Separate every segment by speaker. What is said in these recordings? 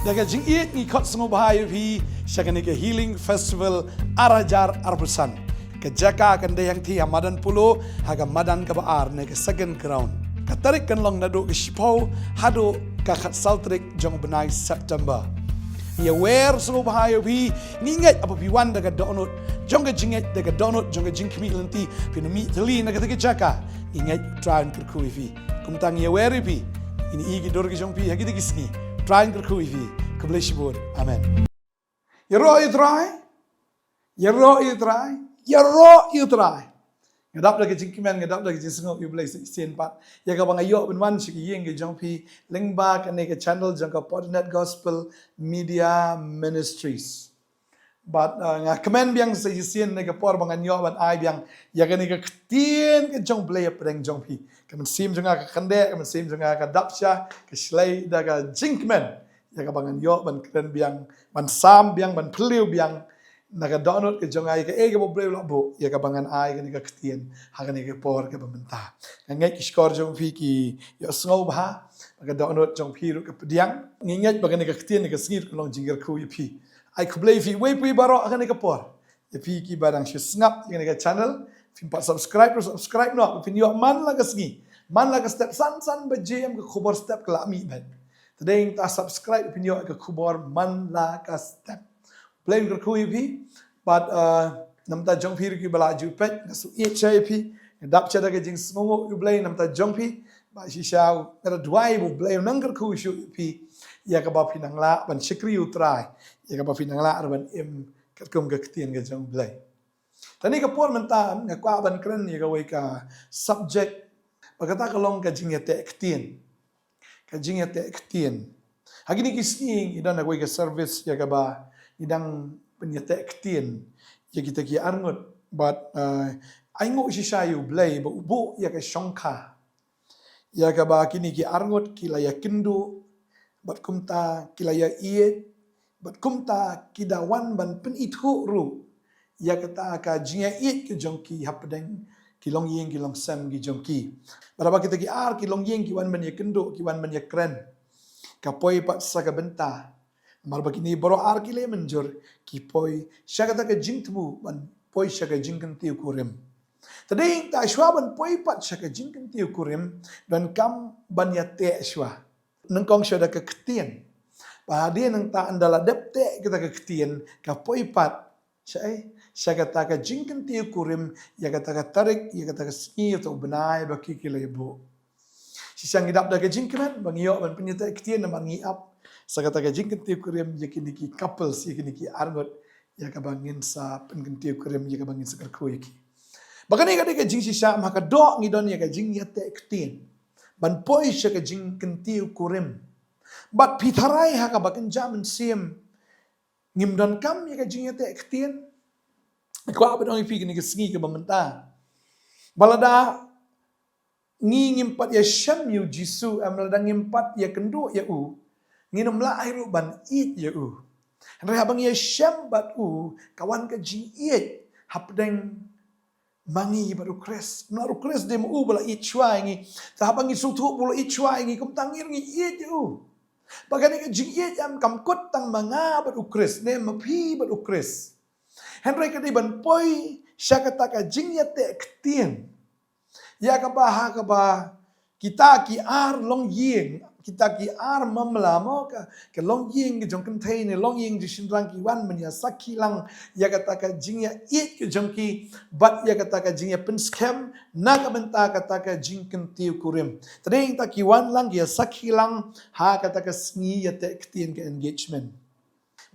Speaker 1: Daga Jingiateh ngikot sungguh bahaya pi syakani ke healing festival arajar arbusan. Ke jaka kan yang ti hamadan pulo haga madan ke baar ne ke second ground. Katarik kan long nado ke shipau hado kakat saltrik jong benai September. Ia wer sungguh bahaya pi ningat apa pi wan daga donut jong ke Jingiateh daga donut jong ke jingkmi lenti pi nami teli na ke jaka ingat try kerkui pi. Kumtang ia wer pi ini igi dor ke jong pi hagi digisni. Try kerkui pi. Kebelah Amen. Ya roh you try. Ya roh you try. Ya roh you try. Ngadap lagi jingkiman, ngadap lagi jingsengok you boleh sen pat. Ya ka bang ayok benwan sik yeng ke jong pi lengba kan ke channel jong ka Potternet Gospel Media Ministries. But nga kemen biang sa sen ne ka por bang ayok ban ai biang ya kan ke ktien ke jong boleh pedeng jong pi. Kamen sim jong ka kande, kamen sim jong ka dapsha, ke slay daga jingkiman. Ya kabangan yo ban keren biang ban sam biang ban peliu biang naga donut ke jongai ke ege bo breu labo ya kabangan ai ke ktien hagan ke por ke bamenta ngai ki skor jong fi ki yo sngo ba naga donut jong fi ru ke pediang ngingat bagan ke ktien ke sngir ke long jingger khu pi ai kublei fi we pi baro hagan ke por ya fi ki barang shi snap ke channel fi pat subscribe no fi yo man la ke sngi man la ke step san ba jm ke khubor step ke lami ben. Today kita subscribe pinyo ke khubor man la ka step. Play ke khu pi but namta jong pi ki bala ju pet ngasu chai pi dap cha ke jing smongo you play namta jong pi ba si shao era dwai bu play nang ke khu shu pi ya ka ba pinang la ban shikri you try ya ka ba pinang la ban im ke kum ke ktien ke jong play. Tani ke por menta nga kwa ban kren ya ka we ka subject bagata ka long ka Jingiateh ktien. Ka Jingiateh ktien. Hagi ni kising idan aku ke service ya ka ba idang penyateh ktien ya kita ki arngot but aingo si sayu blay ba ubo ya ka shongka. Ya ka ba kini ki arngot kilaya kindu bat kumta kilaya iet bat kumta kidawan ban penithu ru ya kata ka Jingiateh ke jongki hapdeng kilong yeng kilong sem ki jongki. Berapa kita ki ar kilong yeng ki wan ban ye kendo ki wan ban ye kren. Kapoi pat saka benta. Mar bakini boro ar ki le menjur ki poi syakata ke jingtmu ban poi syaka jingken tiu kurim. Tading ta shwa ban poi pat syaka jingken tiu kurim dan kam ban ya te shwa. Nengkong syada ke ktien. Bahadi nang ta andala depte kita ke ktien ka poi pat syaka ta ka jingken tiu kurim ya kata ka tarik ya kata ka sni atau benai baki ki lebo. Sisang idap da ke jingkeman bangiyo ban penyata ktien na mangiap sakata ka jingken tiu kurim ya kini ki couples ya kini ki arngot ya ka bangin sa pengen tiu kurim ya ka bangin sakar ko ki. Bakani ka jing sisa maka do ngidon ya ka Jingiateh ktien. Ban poi sya ka jingken tiu kurim. Bat pitharai ha ka bakan jaman sim ngimdan kam ya ka Jingiateh ktien. Ko abad ong ipi kini ka sngi ka bamenta. Balada ngi ngimpat ya syam yu jisu amalada ngimpat ya kendo ya u nginum la airu ban it ya u. Henry habang ya syam bat u kawan ka Jingiateh hapdeng mangi baru kres. Menaru kres dem u bala it chwa ngi. Tahabang ngi sutu bula it chwa ngi kum tangir ngi it ya u. Bagani ka Jingiateh am kam kot tang manga baru kres ne mapi baru kres. Henry ka ban poi syakata ka Jingiateh ktien. Ya ka ba kita ki ar long yeng kita ki ar mamla mo ka long yeng ke jong kentai ne long yeng ji shinrang ki wan menya sakhi lang ya kata ka Jingiateh ke jong ki bat ya kata ka Jingiateh pen scam na ka benta kata ka jingken tiu kurim tadeng ta ki wan lang ya sakhi lang ha kata ka Jingiateh ktien ke engagement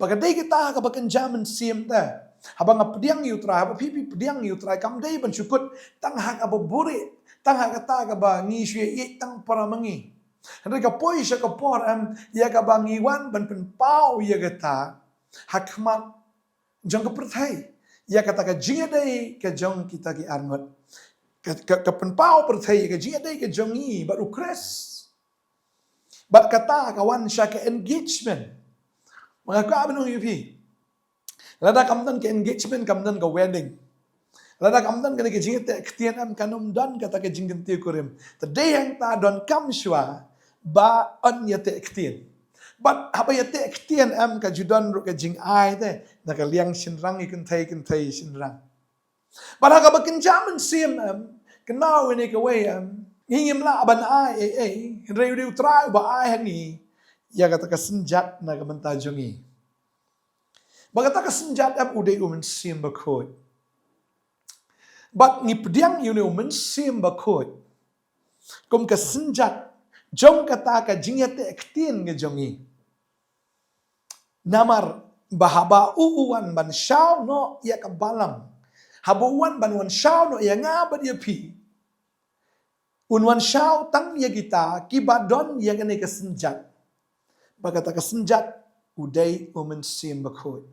Speaker 1: bagadai kita ka bakan jaman sim ta habang pediang yu try haba pipi pediang yu try kam dai ban syukut tang hak aba buri tang hak kata ka ba ngi shwe it tang para mangi henry ka poi sya ka por am ya ka ba ngi wan ban pen pau ya kata hakmat jong ka perthai ya kata ka Jingiateh ka jong kita ki arngot ka pen pau perthai ka Jingiateh ka jong ni baru kres bat kata kawan sya ka engagement mga ka abang yupi lada kamdan ke engagement kamdan ke wedding. Lada kamdan ke Jingiateh ktien am kanum dan kata ke jingken tiu kurim. Today yang ta don kam shwa ba on Jingiateh ktien. But habayate ktien am ka judan ru ka jing ai te na ka liang sin rang ikan thai sin rang. But ha ka bakin jaman sim am kenau ini ka way am ngim la ban ai reu trai ba ai hangi ya kata ka senjat na ka mentajongi. Bagata ka senjat am udai sim bakoi. But ni pediang you sim bakoi. Kum ka senjat jong kata ka jingiateh ktien ke jongi. Namar bahaba uuan ban syau no ia kabalang. Habuan ban wan syau no ia ngabat ia pi. Unwan syau tang ia kita kibadon ia kene kesenjat. Bagata kesenjat udai sim bakoi.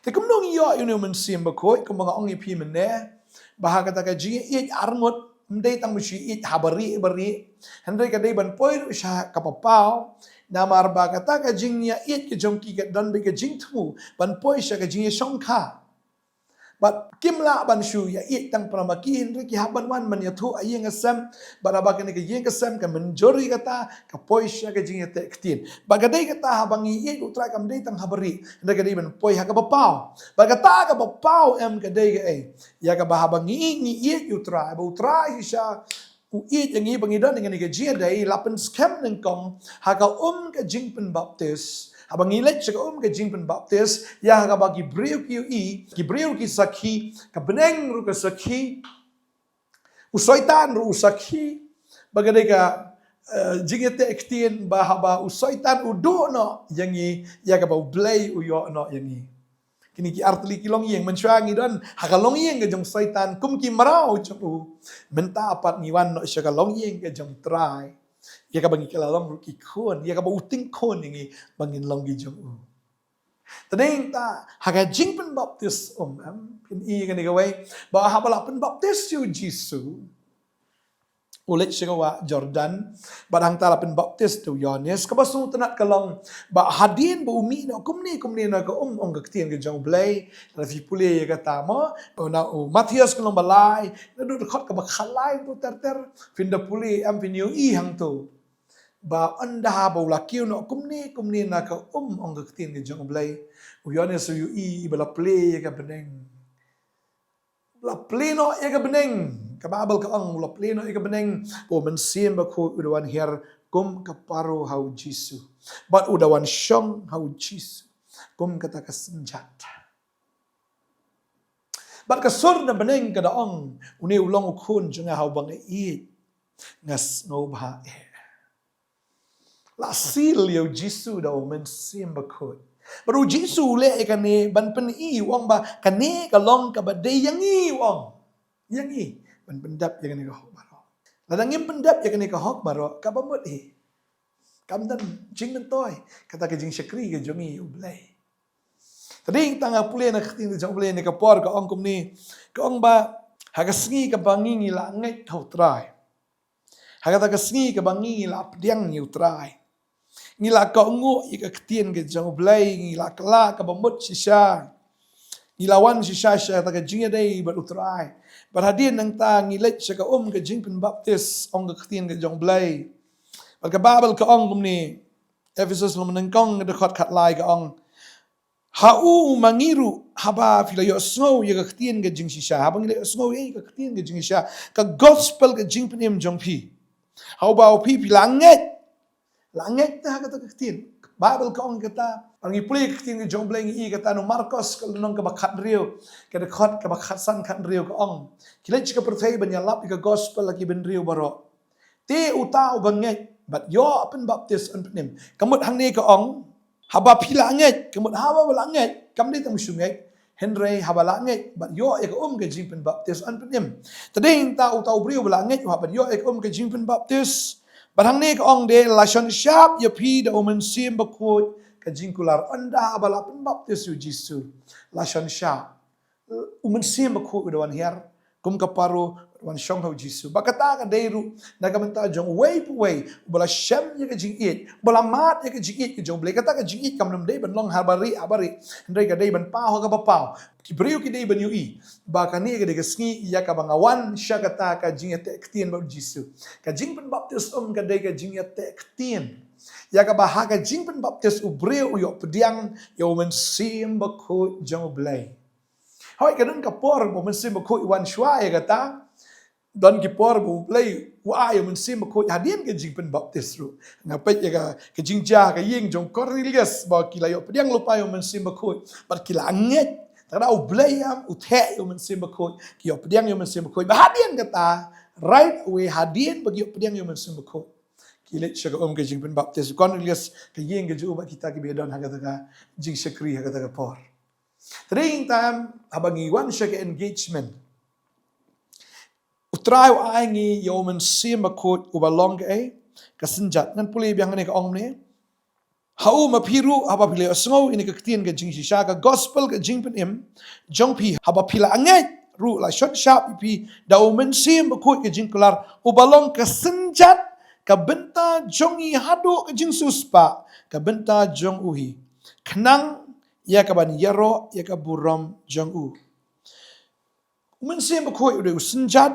Speaker 1: Te kumnong iyo sim bakoi kum mga ong ipi mene bahagata ka jingi iet arngot mdei tang mushi iet habari bari. Hendai kadai ban poir usha kapapau. Namar ba kata ka jingnya iet ke jongki ke don be ke jing tu ban poi sha ke jingnya shongka. But kimla ban shu ya iet tang pramaki hindri ki haban wan man ya thu ayeng asam baraba ke yeng asam ke menjori kata ka poi sha ke jingnya te ktien. Bagadai kata habang iet utra kam dei tang habari hindri ke dei ban poi ha ka bapau. Bagata ka bapau em ke dei ke ya ka bahabang iet utra ba utra sha iet yang i bangidon dengan ke Jingiateh lapen scam nengkong haka ke jingpen baptis habang ilet ke jingpen baptis ya haka bagi breu ki breu ki sakhi ka beneng ru ka sakhi usaitan ru sakhi bagadai ka Jingiateh ktien bahaba usaitan udo no yang i ya ka ba blay uyo no yang i kini ki artli ki long yeng mencuangi don haka long yeng ke jong saitan kum ki marau chapu menta apat ngiwan no syaka long yeng ke jong trai ya ka bangi kala long ki khon ya ka ba uting khon ngi bangin long gi jong u tadeng ta haka jingpen baptis am pin i kan ga wai ba habala pen baptis yu jisu ulit siya wa Jordan barang tala pen baptis tu Yohanes kabasung tenat kalong ba hadin ba umi no kumni na ka ong ka ktien ke jong blay rafi pule ya kata mo na Matius kalong balai na do khot ka ba khalai tu ter finda pule am pin yu i hang tu ba anda ba ulakiu no kumni na ka ong ka ktien ke jong blay Yohanes yu i bala play ya ka beneng la pleno ya ka beneng kababal ka ang la pleno ya ka beneng po mensim ba ko udawan her kum kaparo hau jisu but udawan syong hau jisu kum kata kasenjat but kasur na beneng kada ong uni ulong ukun junga hau bang i ngas no ba la sil yo jisu da mensim ba ko baru jisu le kane ban pen i wong ba kane kalong ka ba de yang i wong yang i ban pendap yang kane ka hok baro ladang yang pendap yang kane ka hok baro ka ba mot kam dan jing men toy kata ke jing syakri ke jongi ublay tading tanga pule na khting jong ublay ne ka por ka ong kum ni ka ong ba hagasngi ka bangi la ngai thau trai hagata ka sngi ka bangi la pdiang ni utrai ngila ka ungu ika ktien ke jong blay ngila kala ka bamut shisha ngilawan shisha sha ta ka Jingiateh ba utrai berhadin nang ta ngilet sha ka ke jingpen baptis ong ka ktien ke jong blay bal ka babel ka ong kumni Ephesus lom nang kong de khot khat lai ka ong hau mangiru haba filayo snow ya ka ktien ke jing shisha haba ngile snow ye ka ktien ke jing shisha ka gospel ke jingpen im jong pi hau ba pi langit ta kata ktien Bible ka ong kata ang ipli ktien ke jong blay i kata no Marcos ka nong ka bakhat rio ka de khot ka bakhat san khat rio ka ong kilai ka perthai ban yalap ka gospel lagi ben rio baro te utau banget but yo apen baptis an penim kamut hang ne ka ong haba pila anget kamut haba balanget kam de tam sungai Henry haba langet but yo ek ke jingpen baptis an penim tading ta utau brio balanget haba yo ek ke jingpen baptis barang ni ong de lashon syap ya pi da omen sim bakut ka jingkular anda abala pen baptis yu jisu lashon syap omen sim bakut udawan her kum kaparo wan syong hau jisu bakata ka deiru nagamenta jong way bala syam ya ka jingit bala mat ya ka jingit ke jong blay kata ka jingit kam nam dei ban long habari ndai ka dei ban pa ho ka bapau ki breu ki dei ban yu i ba ka ni ka de ka sngi ya ka bangawan sya kata ka Jingiateh ktien ba jisu ka jingpen baptis ka dei ka Jingiateh ktien ya ka ba ha ka jing pen baptis ubreu yo pediang yo men sim ba ko jong blai hoi ka dun ka por bo men sim ba ko wan shwa ya kata don ki por bo blai wa yo men sim ba ko hadien ka jing pen baptis ru ngapai ya ka jing ja ka ying jong Cornelius ba kila yo pediang lupa yo men sim ba ko par kila anget tada ublai am uthe yo men sim ba ko ki yo pediang yo men sim ba ko ba hadien kata right away hadien bagi yo pediang yo men sim ba ko kilit siya ka ke jing pen baptis Cornelius ka ying ka juba kita ki bedon haga taga jing syakri haga taga por tring time habang iwan siya ka engagement utray ay ngi yo men sim ba ko ubalong ka kasenjat ngan puli biang ni ka ong ni hau ma phiru haba phile asngo ini ka ktien ka jing sha ka gospel ka jing pen im jong phi haba phila angai ru la shot sharp pi da men sim ba ko ka jing kular ubalong kasenjat ka benta jong i hadu ka jing suspa ka benta jong uhi knang ya ka ban yaro ya ka buram jong u men sim ba ko ude senjat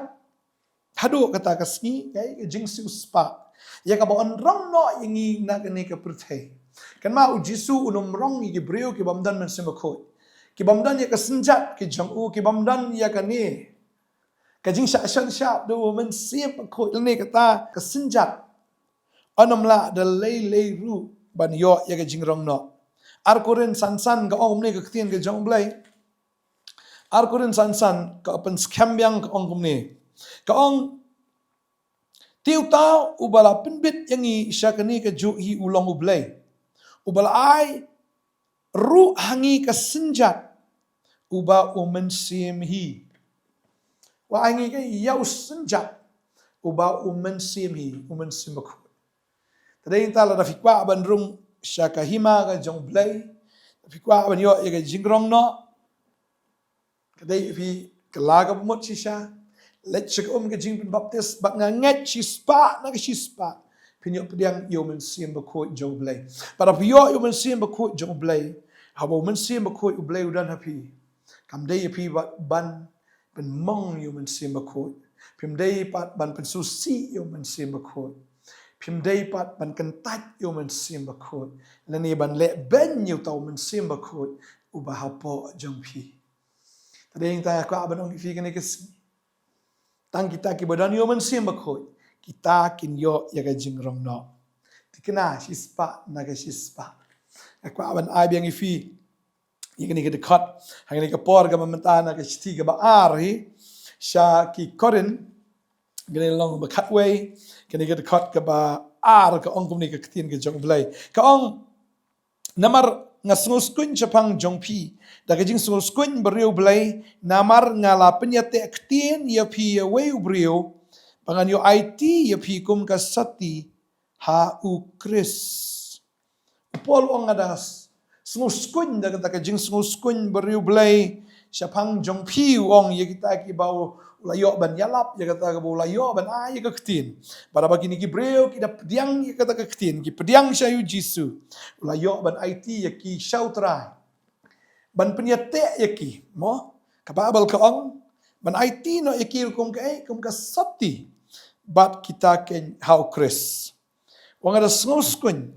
Speaker 1: hadu kata ka ski ka jing suspa ya ka bon rong no ingi na ka ne ka prthai kan ma u jisu unum rong i breu ki bamdan men sim ba ko ki bamdan ya ka senjat ki jong u ki bamdan ya ka ne ka jing sha do men sim ba ko ne kata ka senjat anamla da lei ru ban yo ya ga jingrong no arkurin sansan ga ong ne ga ktien ga jong blai arkurin sansan ka pen skambyang ka ong kumne ka ong tiu tau ubala penbit yang i syakani ka ju hi ulong ublai ubala ai ru hangi ka senjat uba umen sim hi wa hangi ka yau senjat uba umen sim hi umen sim ba tadai ta la fikwa ban rum syaka hima ga jong blai fikwa ban yo ya ga jingrong no kadai fi kalaga mot shisha let chik ga jing baptis ba nga nget shispa na ga shispa pinyo pediang yo men sim ba ko jong blai para pyo yo men sim ba ko jong blai habo men sim ba ko blai udan happy kam dai pi ban pen mong yo men sim ba ko pim dai pat ban pen susi yo men sim ba ko phim day pat ban kan tat yo men sim ba khot lani ban le ben yu tau men sim ba khot u ba hapo jong phi tadeng ta ka ban ong fi kan ke tang kita ki badan yo men sim ba khot kita kin yo ya ga jing rong no tikna shispa na ga shispa ka ban ai biang fi ni ke dekat hang ni ke por ga mentana ke sti ga ba ari sha ki korin gane long ba cutway kani ke dekat ke ba ar ka ong kumni ke ktien ke jong blai ka ong namar ngasngus kun chapang jong pi da ke jing sngus kun beriu blai namar ngala penyate ktien ya pi ya wei beriu pangan yo IT ya pi kum ka sati ha u kris pol ong adas sngus kun da ke jing sngus kun beriu blai chapang jong pi ong ye kita ki bau ulayo ban yalap ya kata ka ulayo ban ay ka ktien para bagi ni gibreo ki da pediang ya kata ka ktien ki pediang syayu jisu ulayo ban IT ya ki syautra ban penyate ya ki mo kapabal ka ong ban IT no ya ki kum ka sati bat kita ken how chris wang ada snguskun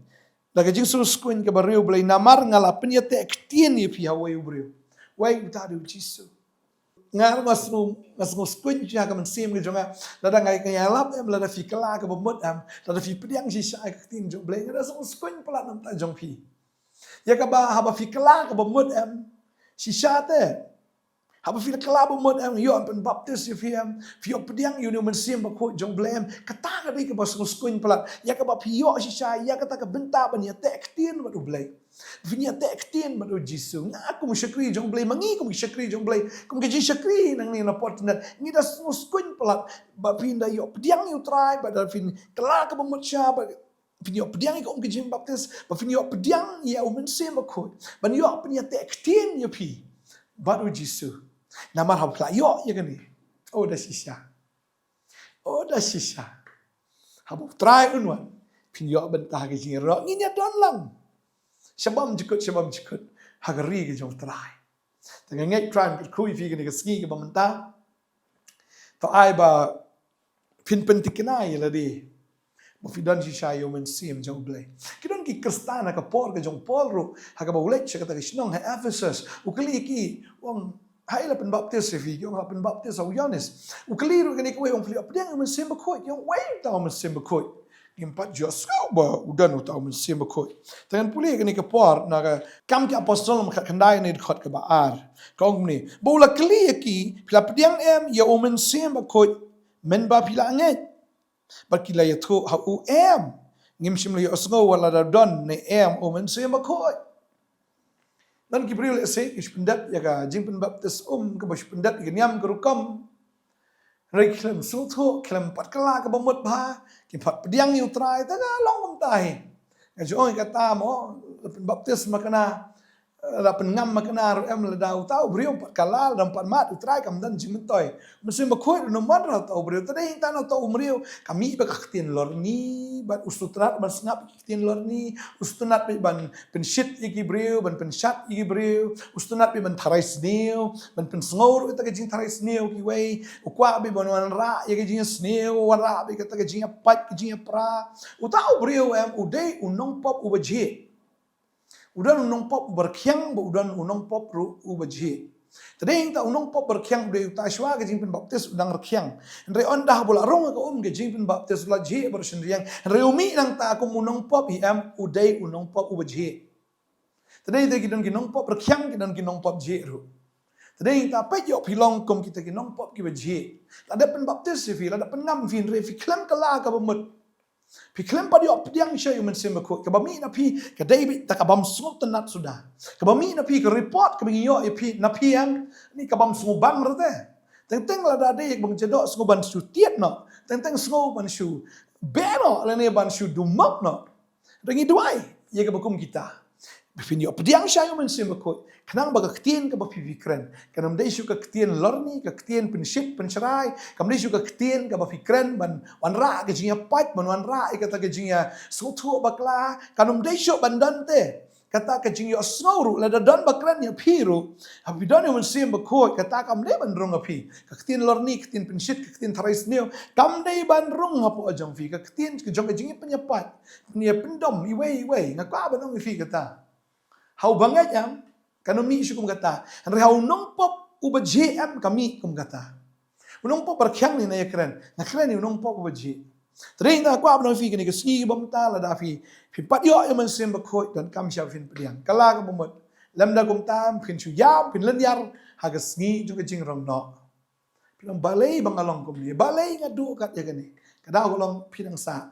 Speaker 1: daga jing snguskun ka bareu blai namar ngala penyate ktien ya pi hawe ubreu wai utadu jisu ngar mas skun ja ka man sim ge jonga la da ngai ka yalap em la da fi kala ka bomot am la da fi pediang si sha ka tin jong bleng da skun pala nam ta jong pi ya ka ba ha ba fi kala ka bomot am si sha te ha ba fi kala bomot am yo pen baptis fi am fi yo pediang yo man sim ba ko jong blem ka ta ka bi ka ba skun pala ya ka ba fi yo si sha ya ka ta ka benta ban ya te tin ba du bleng Vinya tek tien madu jisu ngaku mu syakri jong blai mangi ku syakri jong blai kum ke syakri nang ni na potternet ni da skun pelat ba pinda yo pediang yo try ba da fin kala ka bomot sha ba fin yo pediang ko ke jing baptis ba fin yo pediang ya umen sem ko ba yo penya tek tien yo pi ba du jisu namar ha kla yo ya gani oh da shisha ha bu try unwan fin yo bentah ke jing ro ni nya don lang Shabam jikut hagari ke jong trai tengah ngai tran ke kui fi ke ski ke bamenta to ai ba pin pen tikinai la di Mafidan si Shayo men sim jong blay. Kidon ki Kristana ka por ka jong Paul ro ha ka baulet siya kata Shillong ha Ephesus ukali ki wang hai la pen baptis fi yong ha pen baptis au Yohanes ukali ro kani ko wang fli apa dia men sim ko yong wai tau men sim ko impat jos ba udan tau men sim ko tangan puli kani ka por na ka kam ki apostol ka kandai ni khot ka ba ar kong ni bola kli ki pla pdiang em ya o men sim ko men ba pila ngai But kila ya tu ha u ngim shimli osno wala da don ne o men se makoi dan kibril se ispendat ya ga jingpen baptis ka bos pendat ga nyam ka rukam rei klem su thu klem pat kala ka bomot ba ki pat pediang yu trai ta ga long kom tai ga jo ka ta mo baptis makana la pengam makana la dau tau brio pat kalal dan pat mat utrai kam dan jimentoi mesin bakoi no madra tau brio tadai tan tau umrio kami ba ktien lorni bat ustutrat ban snap ktien lorni ustunat be ban penshit iki brio ban penshat iki brio ustunat be ban tharai sneo ban pensngor ta jing tharai sneo ki wei ukwa be ban wan ra ye jing sneo wan ra be ta jing pat jing pra utau brio udai unong pop ubaje udan unong pop berkiang udan unong pop ru ubajhi tadeng ta unong pop berkiang de ta shwa ke jingpen baptis udang berkiang re ondah bola rong ka ke jingpen baptis la ji bersin riang re umi nang ta ko unong pop udai unong pop ubajhi tadeng ta kidon kinong pop berkiang kidon kinong pop ji ru tadeng ta pe yo pilong kom kita kinong pop ki bajhi ada pen baptis fi ada pen ngam fin re fi klam kala ka bamut Pi klem pa diop diang siya yung mensim ko kabami na pi ka David ta kabam sungot tenat sudah kabami na pi ka report ka bingiyo pi na pi yang ni kabam sungubang rete teng la da de bang jedok sunguban su tiet no teng sunguban su beno la ne ban su dumak no rengi duai ye ka bakum kita Bifini opdiang siya yung mensim ko kanang baga ktien ka bafikren kanam dai su ka ktien lorni ka ktien penship pencerai kam dai su ka ktien ka bafikren ban wanra ka jinga pat ban wanra ka ta ka jinga soto bakla kanam dai su bandante kata ka jinga osnoru la da don bakran ya piru habi don yung mensim ko kata kam dai ban rong api ka ktien lorni ktien penship ka ktien tharais neo kam dai ban rong apo ajang fi ka ktien ka jong ka jinga penyapat nia pendom iwe ngakwa ban fi kata Hau bangat yang kami isu kum kata, hau nong pop ubajhe kami kum kata. Unong pop berkiang ni na keren, na keren ni unong pop ubajhe. Tadi na aku abang fi kini kesni bom ta la da fi pat yo yang mensim bakoi dan kam siap fin pediang. Kala ka bomot, lam da kum tam fin chu yam fin len yar ha kesni juga jing rong no. Pinang balai bangalong kum ni, balai ngadu kat ya kini. Kada ulong pinang sa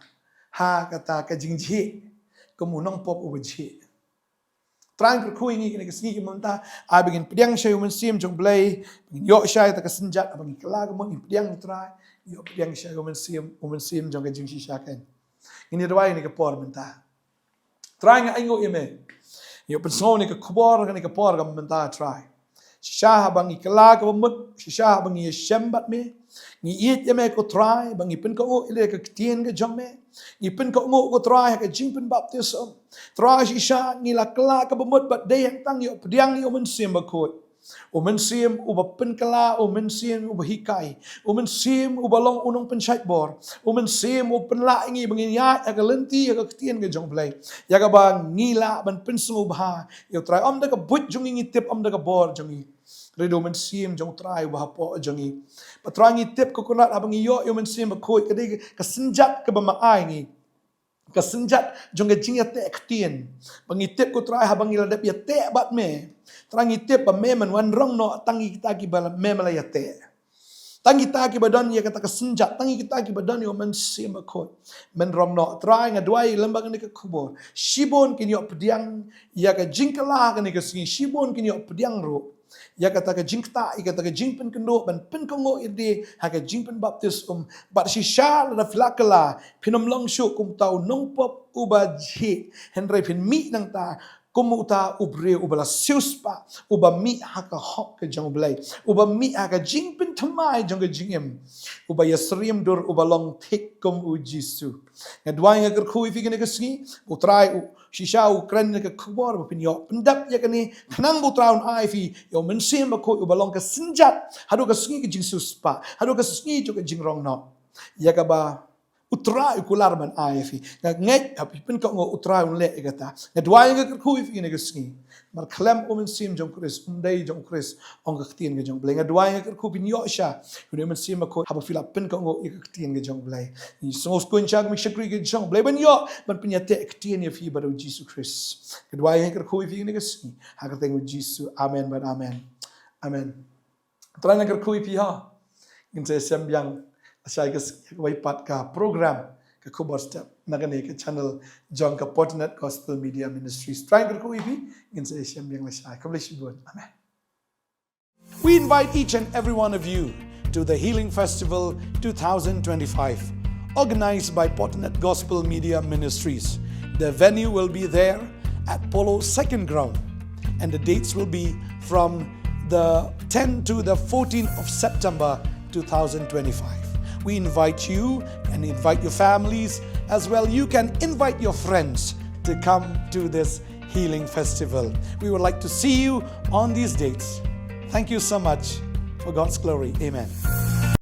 Speaker 1: ha kata ka jingji kum unong pop ubajhe. Trang kerkui ni kena kesini kita abangin pediang saya mensim jong belai yo saya tak kesenjat abangin kelag mo pediang try yo pediang saya mensim jong kajing sisa kan ini dua ini ke por menta try nga ingo ime yo pensong ni ke khubor kan ke por kam menta try sisa abangi kelag mo sisa abangi shembat me ni it ime ko try bangi pen ko ile ke ktien ke jong me ni pen ko ngo ko try ke jing pen baptism try sisa ni la kala ka bomot bat day yang tang yo pediang yo mensim bakot o mensim uba pen kala o mensim uba hikai o mensim uba long unong penchait bor o mensim o penla ingi bangin ya ka lenti ka ktien ke jong blai ya ka ba ngila ban pensu ba yo try om da ka but jong ingi tip om da ka bor jong i redo mensim jong try ba po jong i patrangi tip ko kunat abang yo mensim bakot ka de ka senjat ka ba maai ni kesenjat jong jingiateh ktien bangitip ko try habang iladap yate bat me trangitip ba me man wan rong no tangi kita ki bala me malayate tangi kita ki badan ya kata kesenjat tangi kita ki badan yo men sim ko men rong no try ngadwai lembang ni ke khubor shibon kin yo pediang ya ka jingkala kan ni ke singi shibon kin yo pediang ro ya kata ke jingta i kata ke jingpen kendo ban pen kongo ide ha ke jingpen baptis bat shisha la flakala pinom long shu kum tau nong pop ubaji henry pin mi nang ta kumuta ubre ubala siuspa uba mi ha ka hok ke jong blai uba mi ha ka jingpen thamai jong ke jingem uba yasrim dur uba long thik kum ujisu ngadwai agar khui fi ke singi utrai shisha ukran ke khubor pin yo pendap ya kani khnang butraun ai fi yo mensim ba ko ubalong ka sinjat hadu ka singi ke jing suspa hadu ka singi jo ke jing rong no ya ka ba utra ukular man IFE ngai happy pin ka ngo utra un le egata ngadwai nga khu if ine gesngi mar khlem omen sim jong Chris dei jong Chris ong ka ktien ge jong blai ngadwai nga khu bin yo sha une men sim ko haba fila pin ka ngo ik ktien ge jong blai ni so skun chag mi shakri ge jong blai ban yo man pin ya te ktien ye fi ba Jesus Chris ngadwai nga khu if ine gesngi ha ka teng Jesus amen but amen try na khu if ha in se sem yang asai ka wai pat ka program ka khubor step nagane ka channel jong ka Potternet Gospel Media Ministries trying to go in say shem yang la sai kablish good amen. We invite each and every one of you to the Healing Festival 2025 organized by Potternet Gospel Media Ministries. The venue will be there at Polo 2nd Ground and the dates will be from the 10th to the 14th of September 2025. We invite you and invite your families as well. You can invite your friends to come to this healing festival. We would like to see you on these dates. Thank you so much. For God's glory. Amen.